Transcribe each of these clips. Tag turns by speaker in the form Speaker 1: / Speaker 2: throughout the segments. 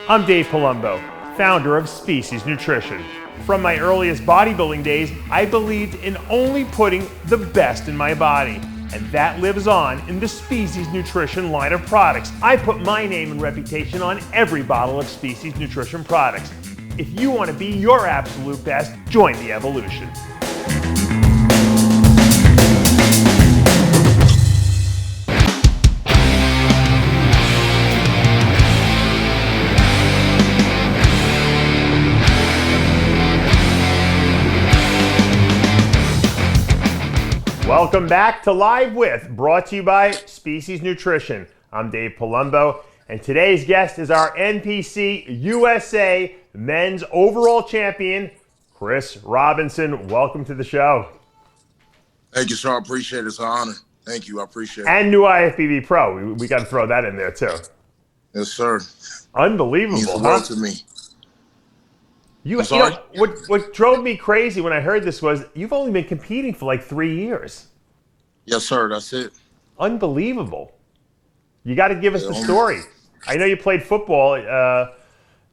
Speaker 1: I'm Dave Palumbo, founder of Species Nutrition. From my earliest bodybuilding days, I believed in only putting the best in my body. And that lives on in the Species Nutrition line of products. I put my name and reputation on every bottle of Species Nutrition products. If you want to be your absolute best, join the evolution. Welcome back to Live With, brought to you by Species Nutrition. I'm Dave Palumbo, and today's guest is our NPC USA Men's Overall Champion, Chris Robinson. Welcome to the show.
Speaker 2: Thank you, sir. I appreciate it. It's an honor. Thank you. I appreciate it.
Speaker 1: And new IFBB Pro. We got to throw that in there, too.
Speaker 2: Yes, sir.
Speaker 1: Unbelievable,
Speaker 2: Means the world to me.
Speaker 1: You know, what drove me crazy when I heard this was you've only been competing for like 3 years.
Speaker 2: Yes, sir. That's it.
Speaker 1: Unbelievable. You got to give us the story. I know you played football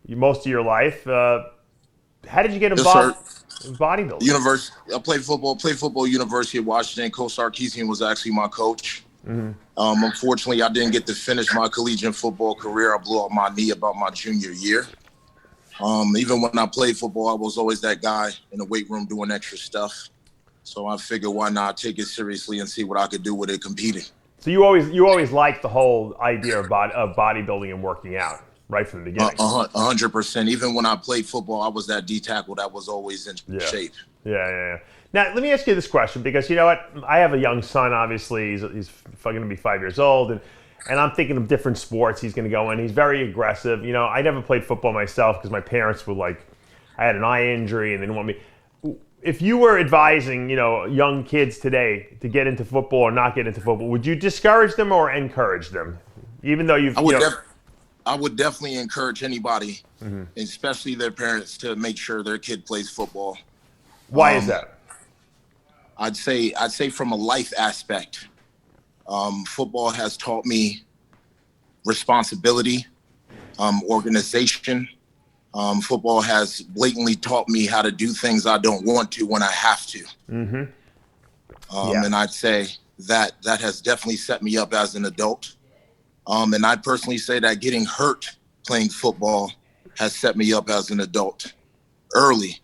Speaker 1: most of your life. How did you get involved in bodybuilding?
Speaker 2: I played football University of Washington. Coach Sarkisian was actually my coach. Mm-hmm. Unfortunately, I didn't get to finish my collegiate football career. I blew up my knee about my junior year. Even when I played football, I was always that guy in the weight room doing extra stuff. So I figured, why not take it seriously and see what I could do with it competing.
Speaker 1: So you always liked the whole idea of bodybuilding and working out right from the beginning.
Speaker 2: 100%. Even when I played football, I was that D tackle that was always in shape.
Speaker 1: Yeah. Now let me ask you this question, because you know what? I have a young son. Obviously, he's going to be 5 years old, and I'm thinking of different sports he's going to go in. He's very aggressive. You know, I never played football myself because my parents were like, I had an eye injury and they didn't want me. If you were advising, young kids today to get into football or not get into football, would you discourage them or encourage them? Even though
Speaker 2: I would definitely encourage anybody, especially their parents, to make sure their kid plays football.
Speaker 1: Why is that?
Speaker 2: I'd say from a life aspect. Football has taught me responsibility, organization. Football has blatantly taught me how to do things I don't want to when I have to. Mm-hmm. And I'd say that has definitely set me up as an adult. And I personally say that getting hurt playing football has set me up as an adult early.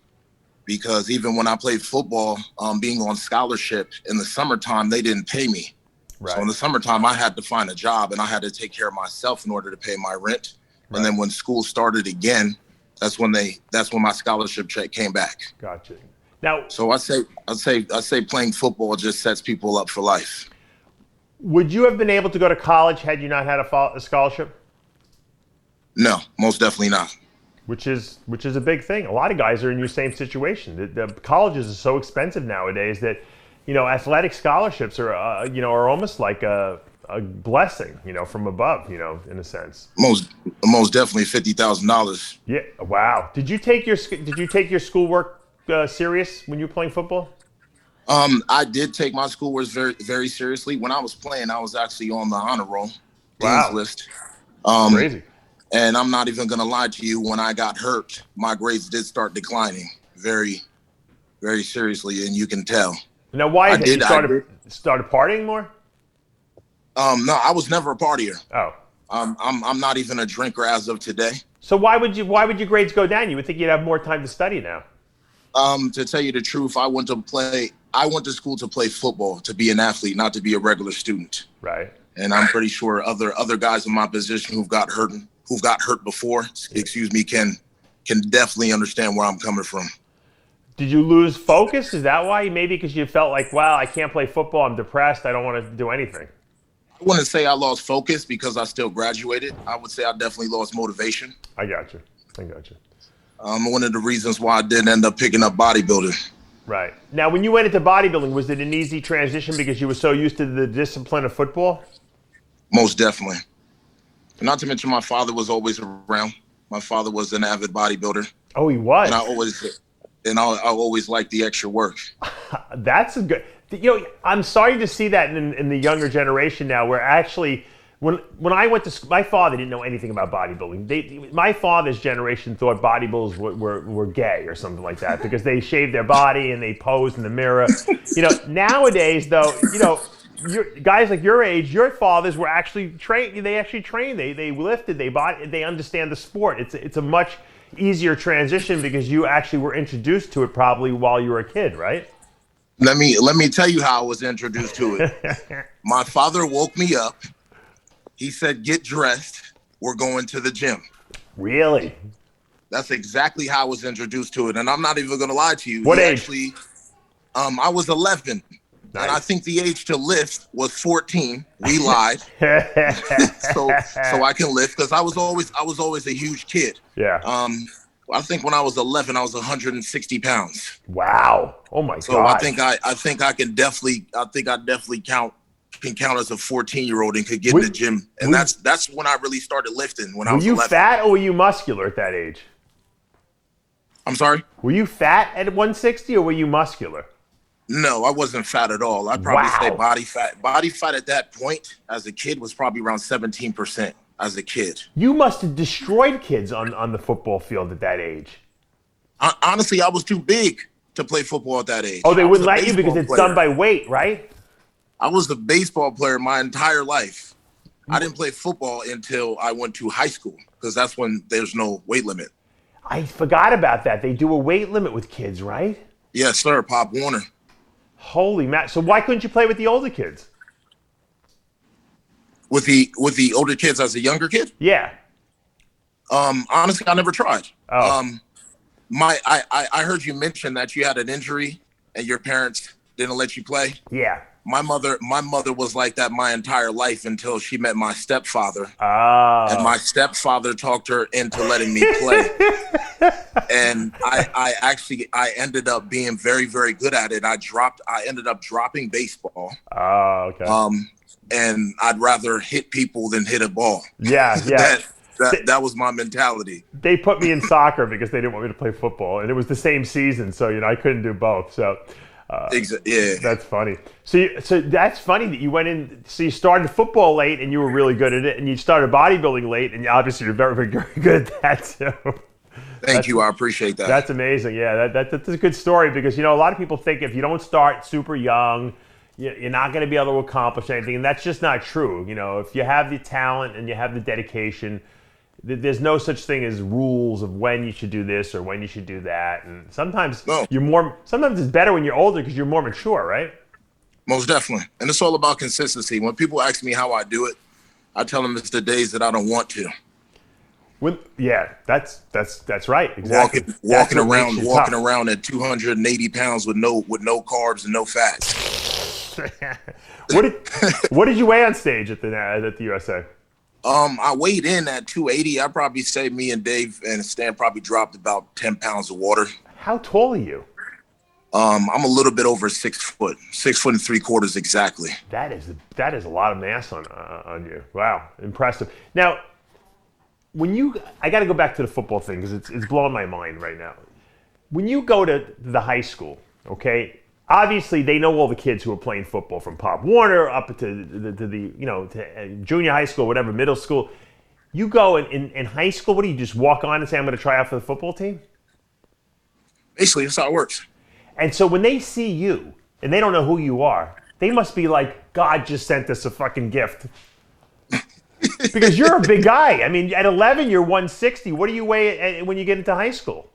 Speaker 2: Because even when I played football, being on scholarship in the summertime, they didn't pay me. Right. So in the summertime, I had to find a job and I had to take care of myself in order to pay my rent. Right. And then when school started again, that's when my scholarship check came back.
Speaker 1: Gotcha. Now,
Speaker 2: so I'd say playing football just sets people up for life.
Speaker 1: Would you have been able to go to college had you not had a scholarship?
Speaker 2: No, most definitely not.
Speaker 1: Which is a big thing. A lot of guys are in your same situation. The colleges are so expensive nowadays that, athletic scholarships are almost like a blessing, from above, in a sense.
Speaker 2: Most definitely $50,000.
Speaker 1: Yeah. Wow. Did you take your schoolwork serious when you were playing football?
Speaker 2: I did take my schoolwork very, very seriously. When I was playing, I was actually on the honor roll, dean's list.
Speaker 1: Crazy.
Speaker 2: And I'm not even gonna lie to you. When I got hurt, my grades did start declining very, very seriously, and you can tell.
Speaker 1: Now, why is it? You started partying more?
Speaker 2: No, I was never a partier.
Speaker 1: Oh.
Speaker 2: I'm not even a drinker as of today.
Speaker 1: So why would your grades go down? You would think you'd have more time to study now.
Speaker 2: To tell you the truth, I went to school to play football, to be an athlete, not to be a regular student.
Speaker 1: Right.
Speaker 2: And I'm pretty sure other guys in my position who've got hurt before, can definitely understand where I'm coming from.
Speaker 1: Did you lose focus? Is that why? Maybe because you felt like, wow, I can't play football. I'm depressed. I don't want to do anything.
Speaker 2: I wouldn't say I lost focus because I still graduated. I would say I definitely lost motivation.
Speaker 1: I got you.
Speaker 2: One of the reasons why I did end up picking up bodybuilding.
Speaker 1: Right. Now, when you went into bodybuilding, was it an easy transition because you were so used to the discipline of football?
Speaker 2: Most definitely. Not to mention my father was always around. My father was an avid bodybuilder.
Speaker 1: Oh, he was?
Speaker 2: And I always liked the extra work.
Speaker 1: That's a good. I'm sorry to see that in the younger generation now, where actually When I went to school, my father didn't know anything about bodybuilding. My father's generation thought bodybuilders were gay or something like that because they shaved their body and they posed in the mirror. Nowadays though, guys like your age, your fathers were actually trained. They actually trained. They lifted. They understand the sport. It's a much easier transition because you actually were introduced to it probably while you were a kid, right?
Speaker 2: Let me tell you how I was introduced to it. My father woke me up. He said, "Get dressed. We're going to the gym."
Speaker 1: Really?
Speaker 2: That's exactly how I was introduced to it. And I'm not even going to lie to you.
Speaker 1: What age?
Speaker 2: Actually, I was 11.
Speaker 1: Nice.
Speaker 2: And I think the age to lift was 14. We lied. so I can lift because I was always a huge kid.
Speaker 1: Yeah.
Speaker 2: I think when I was 11, I was 160 pounds.
Speaker 1: Wow. Oh my God.
Speaker 2: So I think I can definitely can count as a 14-year-old and could get in the gym. And that's when I really started lifting, when I was 11.
Speaker 1: Were you fat or were you muscular at that age?
Speaker 2: I'm sorry?
Speaker 1: Were you fat at 160 or were you muscular?
Speaker 2: No, I wasn't fat at all. I'd probably say body fat. Body fat at that point as a kid was probably around 17% as a kid.
Speaker 1: You must have destroyed kids on the football field at that age.
Speaker 2: Honestly, I was too big to play football at that age.
Speaker 1: Oh, they wouldn't let you because it's done by weight, right?
Speaker 2: I was a baseball player my entire life. I didn't play football until I went to high school because that's when there's no weight limit.
Speaker 1: I forgot about that. They do a weight limit with kids, right?
Speaker 2: Yes, sir. Pop Warner.
Speaker 1: Holy man! So why couldn't you play with the older kids?
Speaker 2: With the older kids as a younger kid?
Speaker 1: Yeah.
Speaker 2: Honestly, I never tried.
Speaker 1: Oh.
Speaker 2: I heard you mention that you had an injury and your parents didn't let you play.
Speaker 1: Yeah.
Speaker 2: My mother was like that my entire life until she met my stepfather.
Speaker 1: Oh.
Speaker 2: And my stepfather talked her into letting me play. And I ended up being very, very good at it. I ended up dropping baseball.
Speaker 1: Oh, okay.
Speaker 2: And I'd rather hit people than hit a ball.
Speaker 1: Yeah.
Speaker 2: That was my mentality.
Speaker 1: They put me in soccer because they didn't want me to play football, and it was the same season, so I couldn't do both. So.
Speaker 2: Yeah,
Speaker 1: that's funny. So that's funny that you went in. So you started football late, and you were really good at it, and you started bodybuilding late, and obviously you're very, very good at that too.
Speaker 2: Thank you. I appreciate that.
Speaker 1: That's amazing. Yeah, that's a good story because a lot of people think if you don't start super young, you're not going to be able to accomplish anything, and that's just not true. If you have the talent and you have the dedication, there's no such thing as rules of when you should do this or when you should do that. And sometimes sometimes it's better when you're older because you're more mature, right?
Speaker 2: Most definitely. And it's all about consistency. When people ask me how I do it, I tell them it's the days that I don't want to.
Speaker 1: That's right. Exactly.
Speaker 2: Walking around at 280 pounds with no carbs and no fats.
Speaker 1: What did you weigh on stage at the USA?
Speaker 2: I weighed in at 280. I'd probably say me and Dave and Stan probably dropped about 10 pounds of water.
Speaker 1: How tall are you?
Speaker 2: I'm a little bit over 6 foot, 6'3" exactly.
Speaker 1: That is a lot of mass on you. Wow, impressive. Now, I got to go back to the football thing because it's blowing my mind right now. When you go to the high school, okay, obviously they know all the kids who are playing football from Pop Warner up to to junior high school, whatever, middle school. You go in high school, what do you just walk on and say, I'm going to try out for the football team?
Speaker 2: Basically, that's how it works.
Speaker 1: And so when they see you and they don't know who you are, they must be like, God just sent us a fucking gift. Because you're a big guy. I mean, at 11, you're 160. What do you weigh when you get into high school?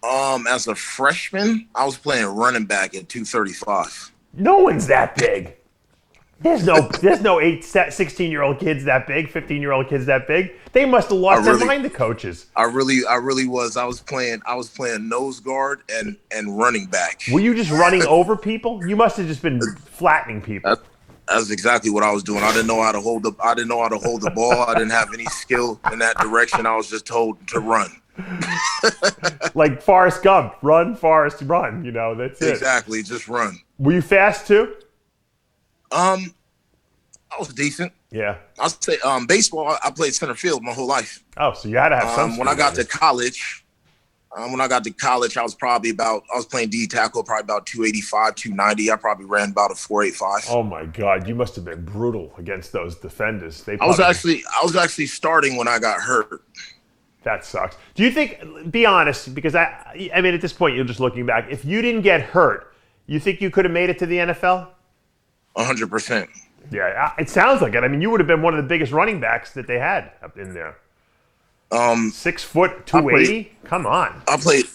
Speaker 2: As a freshman, I was playing running back at 235.
Speaker 1: No one's that big. There's no 16-year-old kids that big, 15-year-old kids that big. They must have lost their mind, the coaches.
Speaker 2: I really was. I was playing nose guard and running back.
Speaker 1: Were you just running over people? You must have just been flattening people.
Speaker 2: That's exactly what I was doing. I didn't know how to hold the ball. I didn't have any skill in that direction. I was just told to run.
Speaker 1: Like Forrest Gump, run, Forrest, run. That's it.
Speaker 2: Exactly, just run.
Speaker 1: Were you fast too?
Speaker 2: I was decent.
Speaker 1: Yeah.
Speaker 2: I'll say baseball, I played center field my whole life.
Speaker 1: Oh, so you had to have some
Speaker 2: when I got to college, When I got to college, I was playing D tackle, probably about 285, 290. I probably ran about a 485.
Speaker 1: Oh my God, you must have been brutal against those defenders.
Speaker 2: I was actually starting when I got hurt.
Speaker 1: That sucks. Do you think, be honest, because I mean, at this point, you're just looking back. If you didn't get hurt, you think you could have made it to the NFL?
Speaker 2: 100%.
Speaker 1: Yeah, it sounds like it. I mean, you would have been one of the biggest running backs that they had up in there. 6 foot, 280. Come on.
Speaker 2: I played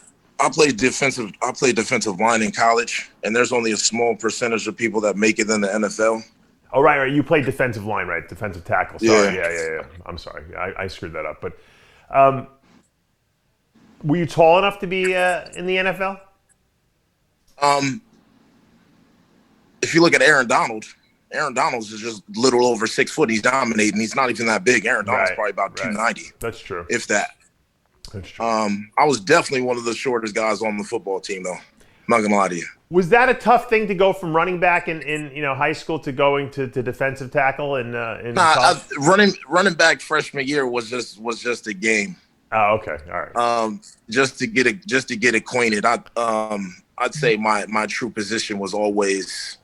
Speaker 2: defensive line in college, and there's only a small percentage of people that make it in the NFL.
Speaker 1: Oh, right. You played defensive line, right? Defensive tackle. Sorry. Yeah. I'm sorry. I screwed that up. But were you tall enough to be in the NFL?
Speaker 2: If you look at Aaron Donald's is just a little over 6 foot. He's dominating. He's not even that big. Aaron Donald's probably about 290.
Speaker 1: That's true.
Speaker 2: If that.
Speaker 1: That's true.
Speaker 2: I was definitely one of the shortest guys on the football team, though. I'm not gonna lie to you.
Speaker 1: Was that a tough thing to go from running back in high school to going to defensive tackle in college?
Speaker 2: Running back freshman year was just a game.
Speaker 1: Oh, okay, all right.
Speaker 2: Just to get acquainted. I'd say my true position was always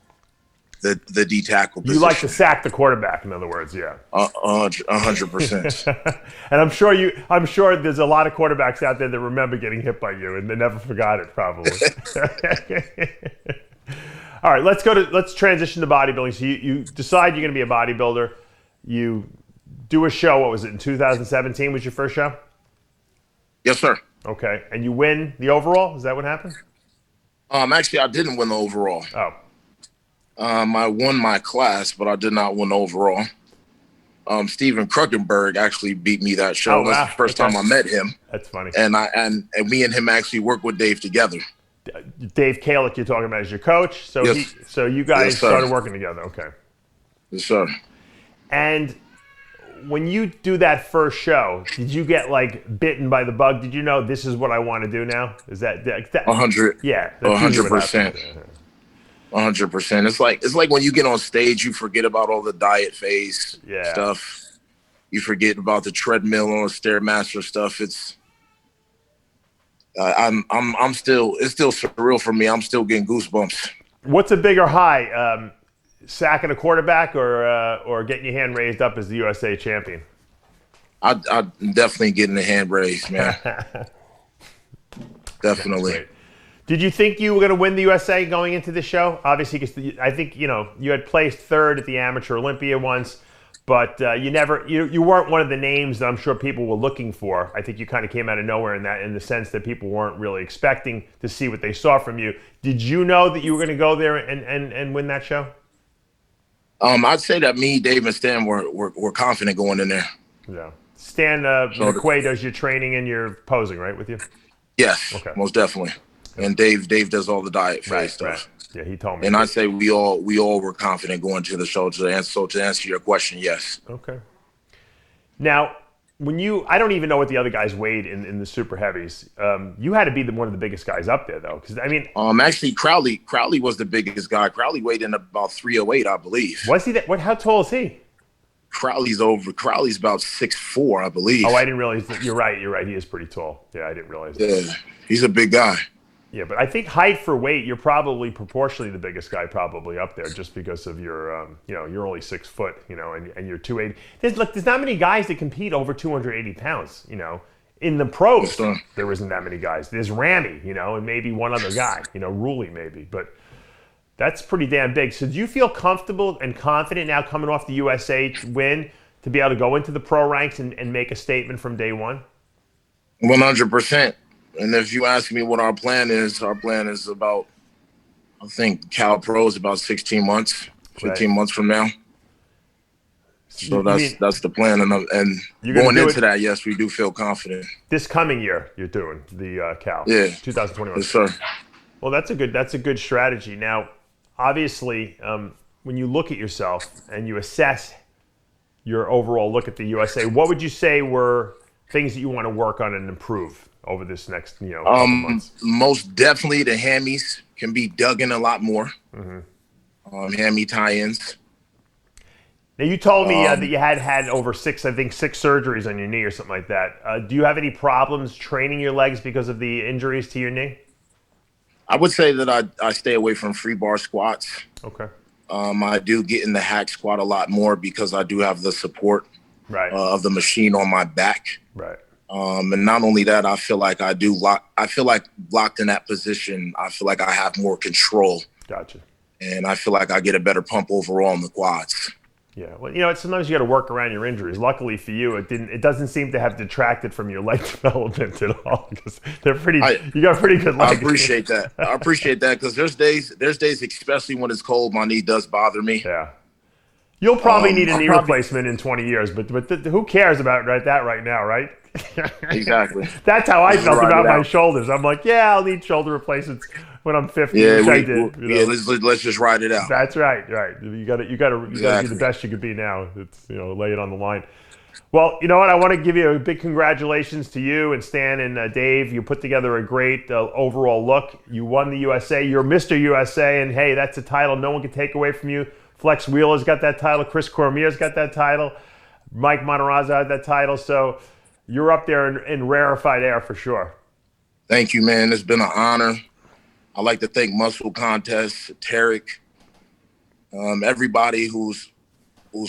Speaker 2: the D tackle position.
Speaker 1: You like to sack the quarterback, in other words, yeah.
Speaker 2: 100%.
Speaker 1: And I'm sure there's a lot of quarterbacks out there that remember getting hit by you, and they never forgot it, probably. All right, let's transition to bodybuilding. So you decide you're going to be a bodybuilder. You do a show. What was it, in 2017? Was your first show?
Speaker 2: Yes, sir.
Speaker 1: Okay, and you win the overall. Is that what happened?
Speaker 2: Actually, I didn't win the overall.
Speaker 1: Oh.
Speaker 2: I won my class, but I did not win overall. Steven Kruckenberg actually beat me that show.
Speaker 1: Oh, wow.
Speaker 2: That's the first time I met him.
Speaker 1: That's funny.
Speaker 2: And me and him actually worked with Dave together.
Speaker 1: Dave Kalick, you're talking about, as your coach. So
Speaker 2: yes.
Speaker 1: So you guys started working together. Okay.
Speaker 2: Yes, sir.
Speaker 1: And when you do that first show, did you get like bitten by the bug? Did you know this is what I want to do now? Is that
Speaker 2: 100?
Speaker 1: Yeah,
Speaker 2: 100%. 100%. It's like when you get on stage, you forget about all the diet phase stuff. You forget about the treadmill or Stairmaster stuff. It's it's still surreal for me. I'm still getting goosebumps.
Speaker 1: What's a bigger high, sacking a quarterback or getting your hand raised up as the USA champion?
Speaker 2: I'm definitely getting the hand raised, man. Definitely.
Speaker 1: Did you think you were going to win the USA going into the show? Obviously, because I think you had placed third at the Amateur Olympia once, but you weren't one of the names that I'm sure people were looking for. I think you kind of came out of nowhere in the sense that people weren't really expecting to see what they saw from you. Did you know that you were going to go there and win that show?
Speaker 2: I'd say that me, Dave, and Stan were confident going in there.
Speaker 1: Yeah. Stan McQuay does your training and your posing, right, with you?
Speaker 2: Yes,
Speaker 1: okay.
Speaker 2: Most definitely. And Dave does all the diet phase stuff.
Speaker 1: Right. Yeah, he told me.
Speaker 2: And I'd say we all were confident going to the show. To answer your question, yes.
Speaker 1: Okay. Now, I don't even know what the other guys weighed in the super heavies. You had to be one of the biggest guys up there, though, because I mean.
Speaker 2: Actually, Crowley was the biggest guy. Crowley weighed in about 308, I believe.
Speaker 1: Was he that? How tall is he?
Speaker 2: Crowley's about 6'4", I believe.
Speaker 1: Oh, I didn't realize that. You're right. He is pretty tall. Yeah, I didn't realize that.
Speaker 2: Yeah, he's a big guy.
Speaker 1: Yeah, but I think height for weight, you're probably proportionally the biggest guy probably up there, just because of your, you're only 6 foot, and you're 280. There's not many guys that compete over 280 pounds, In the pros, there isn't that many guys. There's Ramy, and maybe one other guy, Ruley maybe, but that's pretty damn big. So do you feel comfortable and confident now coming off the USA win to be able to go into the pro ranks and make a statement from day one?
Speaker 2: 100%. And if you ask me what our plan is about, I think Cal Pro is about 16 months, 15 months from now. So that's the plan. And going into that, yes, we do feel confident.
Speaker 1: This coming year, you're doing the Cal.
Speaker 2: Yeah.
Speaker 1: 2021.
Speaker 2: Yes, sir.
Speaker 1: Well, that's a good strategy. Now, obviously, when you look at yourself and you assess your overall look at the USA, what would you say were things that you want to work on and improve over this next, couple months?
Speaker 2: Most definitely the hammies can be dug in a lot more. Mm-hmm. Hammy tie-ins.
Speaker 1: Now, you told me that you had over six surgeries on your knee or something like that. Do you have any problems training your legs because of the injuries to your knee?
Speaker 2: I would say that I stay away from free bar squats.
Speaker 1: Okay.
Speaker 2: I do get in the hack squat a lot more because I do have the support of the machine on my back.
Speaker 1: Right.
Speaker 2: And not only that, I feel like locked in that position, I feel like I have more control.
Speaker 1: Gotcha.
Speaker 2: And I feel like I get a better pump overall in the quads.
Speaker 1: Yeah, well, sometimes you got to work around your injuries. Luckily for you, it doesn't seem to have detracted from your leg development at all, because you got pretty good legs.
Speaker 2: I appreciate that. Because there's days, especially when it's cold, my knee does bother me.
Speaker 1: Yeah. You'll probably need a knee replacement in 20 years, but who cares about that right now, right?
Speaker 2: Exactly.
Speaker 1: That's how I felt about my shoulders. I'm like, yeah, I'll need shoulder replacements when I'm 50.
Speaker 2: Yeah,
Speaker 1: which I did.
Speaker 2: Let's just ride it out.
Speaker 1: That's right. You got to be the best you could be now. It's lay it on the line. Well, you know what? I want to give you a big congratulations to you and Stan and Dave. You put together a great overall look. You won the USA. You're Mr. USA, and hey, that's a title no one can take away from you. Flex Wheeler's got that title. Chris Cormier's got that title. Mike Monterazzo had that title. So you're up there in rarefied air for sure.
Speaker 2: Thank you, man. It's been an honor. I'd like to thank Muscle Contest, Tarek, everybody who's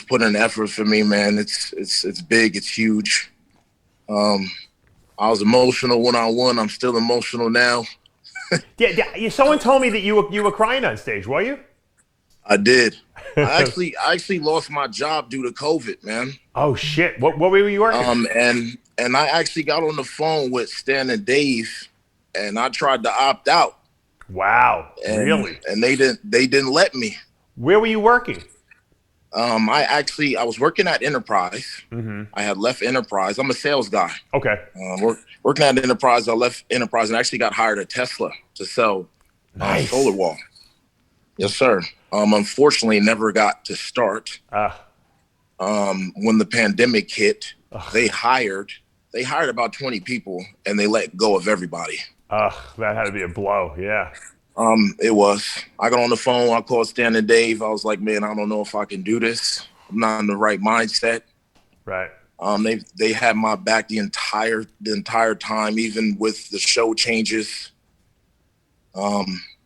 Speaker 2: put in effort for me, man. It's big. It's huge. I was emotional when I won. I'm still emotional now.
Speaker 1: Yeah. Someone told me that you were crying on stage. Were you?
Speaker 2: I did. I actually lost my job due to COVID, man.
Speaker 1: Oh shit! What were you working?
Speaker 2: And I actually got on the phone with Stan and Dave, and I tried to opt out.
Speaker 1: Wow! Really?
Speaker 2: And they didn't let me.
Speaker 1: Where were you working?
Speaker 2: I was working at Enterprise. Mm-hmm. I had left Enterprise. I'm a sales guy.
Speaker 1: Okay.
Speaker 2: Working at Enterprise, I left Enterprise and actually got hired at Tesla to sell solar wall. Yes, sir. Unfortunately, never got to start. When the pandemic hit, they hired about 20 people and they let go of everybody.
Speaker 1: That had to be a blow. Yeah.
Speaker 2: It was. I got on the phone. I called Stan and Dave. I was like, man, I don't know if I can do this. I'm not in the right mindset.
Speaker 1: Right.
Speaker 2: They had my back the entire time, even with the show changes.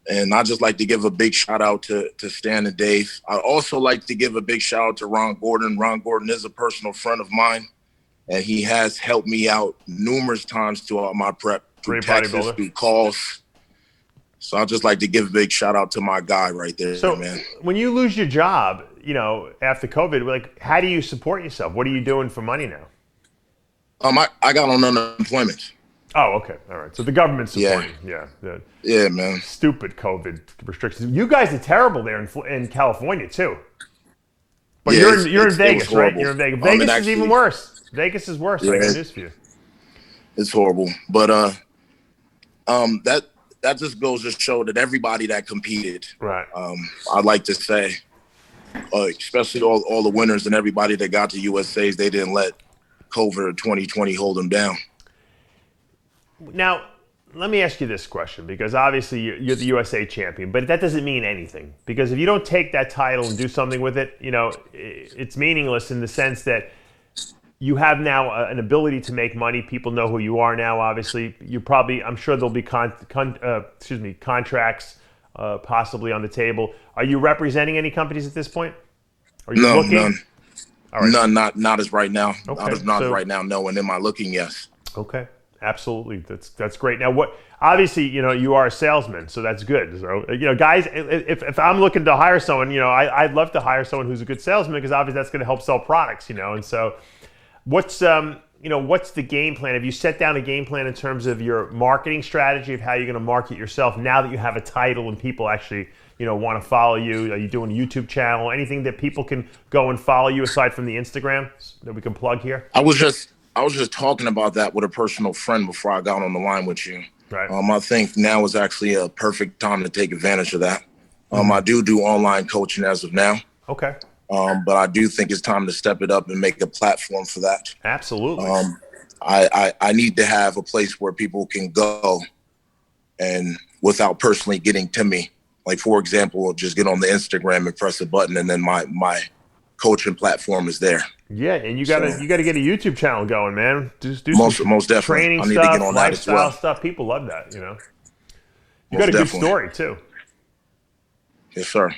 Speaker 2: And I just like to give a big shout out to Stan and Dave. I also like to give a big shout out to Ron Gordon. Ron Gordon is a personal friend of mine, and he has helped me out numerous times throughout my prep, through texts, through calls. So I'd just like to give a big shout out to my guy right there, man.
Speaker 1: When you lose your job, after COVID, how do you support yourself? What are you doing for money now?
Speaker 2: I got on unemployment.
Speaker 1: Oh, okay. All right. So the government's supporting.
Speaker 2: Yeah. Yeah, man.
Speaker 1: Stupid COVID restrictions. You guys are terrible there in California too. But you're in Vegas, right? You're in Vegas. Vegas is even worse. Vegas is worse. I got news for you.
Speaker 2: It's horrible. But that just goes to show that everybody that competed.
Speaker 1: Right.
Speaker 2: I'd like to say, especially all the winners and everybody that got to USAs, they didn't let COVID 2020 hold them down.
Speaker 1: Now, let me ask you this question, because obviously you're the USA champion, but that doesn't mean anything. Because if you don't take that title and do something with it, it's meaningless in the sense that you have now an ability to make money. People know who you are now, obviously. I'm sure there'll be contracts possibly on the table. Are you representing any companies at this point? Are you looking?
Speaker 2: None.
Speaker 1: All right.
Speaker 2: None, not as right now.
Speaker 1: Okay.
Speaker 2: Not right now, no. And am I looking? Yes.
Speaker 1: Okay. Absolutely, that's great. Now, obviously, you are a salesman, so that's good. So, guys, if I'm looking to hire someone, I'd love to hire someone who's a good salesman, because obviously that's going to help sell products, And so, what's the game plan? Have you set down a game plan in terms of your marketing strategy of how you're going to market yourself now that you have a title and people actually, want to follow you? Are you doing a YouTube channel? Anything that people can go and follow you aside from the Instagram that we can plug here? I was just
Speaker 2: talking about that with a personal friend before I got on the line with you.
Speaker 1: Right.
Speaker 2: I think now is actually a perfect time to take advantage of that. I do online coaching as of now.
Speaker 1: Okay.
Speaker 2: But I do think it's time to step it up and make a platform for that.
Speaker 1: Absolutely.
Speaker 2: I need to have a place where people can go and without personally getting to me. Like, for example, just get on the Instagram and press a button, and then my coaching platform is there.
Speaker 1: Yeah, and you gotta get a YouTube channel going, man. Just do
Speaker 2: Most
Speaker 1: some
Speaker 2: definitely.
Speaker 1: training
Speaker 2: I need
Speaker 1: stuff,
Speaker 2: to get on that as
Speaker 1: lifestyle
Speaker 2: well.
Speaker 1: stuff. People love that, you know. You
Speaker 2: Most
Speaker 1: got a
Speaker 2: definitely.
Speaker 1: good story too.
Speaker 2: Yes, sir.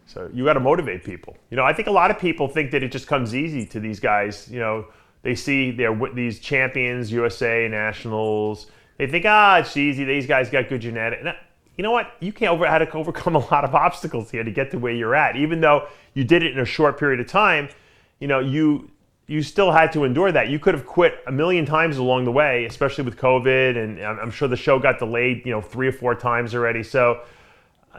Speaker 1: So you got to motivate people. You know, I think a lot of people think that it just comes easy to these guys. You know, they see these champions, USA, nationals. They think, it's easy. These guys got good genetics. You know what? You can't had to overcome a lot of obstacles here to get to where you're at. Even though you did it in a short period of time, you know, you still had to endure that. You could have quit a million times along the way, especially with COVID, and I'm sure the show got delayed, 3 or 4 times already. So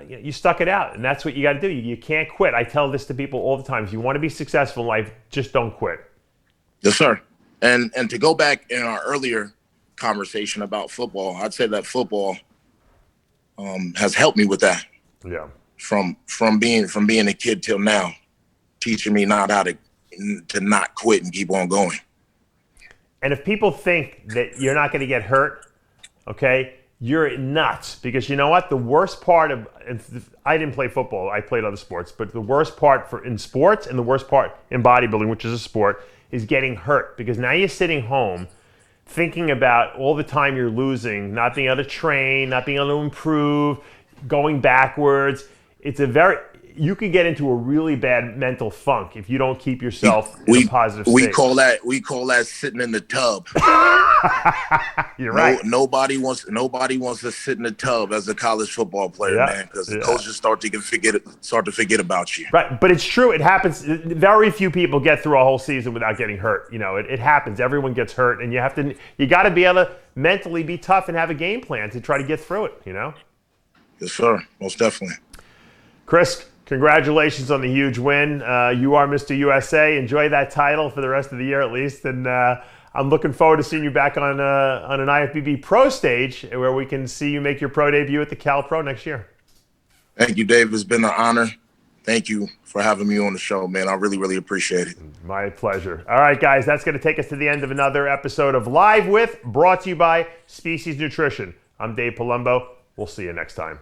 Speaker 1: you stuck it out, and that's what you got to do. You can't quit. I tell this to people all the time. If you want to be successful in life, just don't quit.
Speaker 2: Yes, sir. And to go back in our earlier conversation about football, I'd say that football has helped me with that.
Speaker 1: Yeah.
Speaker 2: From being a kid till now, teaching me not how to not quit and keep on going.
Speaker 1: And if people think that you're not going to get hurt, okay, you're nuts. Because you know what? The worst part of, I didn't play football, I played other sports, but the worst part in sports and the worst part in bodybuilding, which is a sport, is getting hurt. Because now you're sitting home thinking about all the time you're losing, not being able to train, not being able to improve, going backwards. You can get into a really bad mental funk if you don't keep yourself in a positive state.
Speaker 2: We call that sitting in the tub.
Speaker 1: You're right.
Speaker 2: Nobody wants to sit in the tub as a college football player, man, because the coaches start to forget about you.
Speaker 1: Right, but it's true. It happens. Very few people get through a whole season without getting hurt. You know, it happens. Everyone gets hurt, and you got to be able to mentally be tough and have a game plan to try to get through it. You know.
Speaker 2: Yes, sir. Most definitely.
Speaker 1: Chris, congratulations on the huge win. You are Mr. USA. Enjoy that title for the rest of the year at least. And I'm looking forward to seeing you back on an IFBB Pro stage where we can see you make your pro debut at the Cal Pro next year.
Speaker 2: Thank you, Dave. It's been an honor. Thank you for having me on the show, man. I really, really appreciate it.
Speaker 1: My pleasure. All right, guys, that's going to take us to the end of another episode of Live With, brought to you by Species Nutrition. I'm Dave Palumbo. We'll see you next time.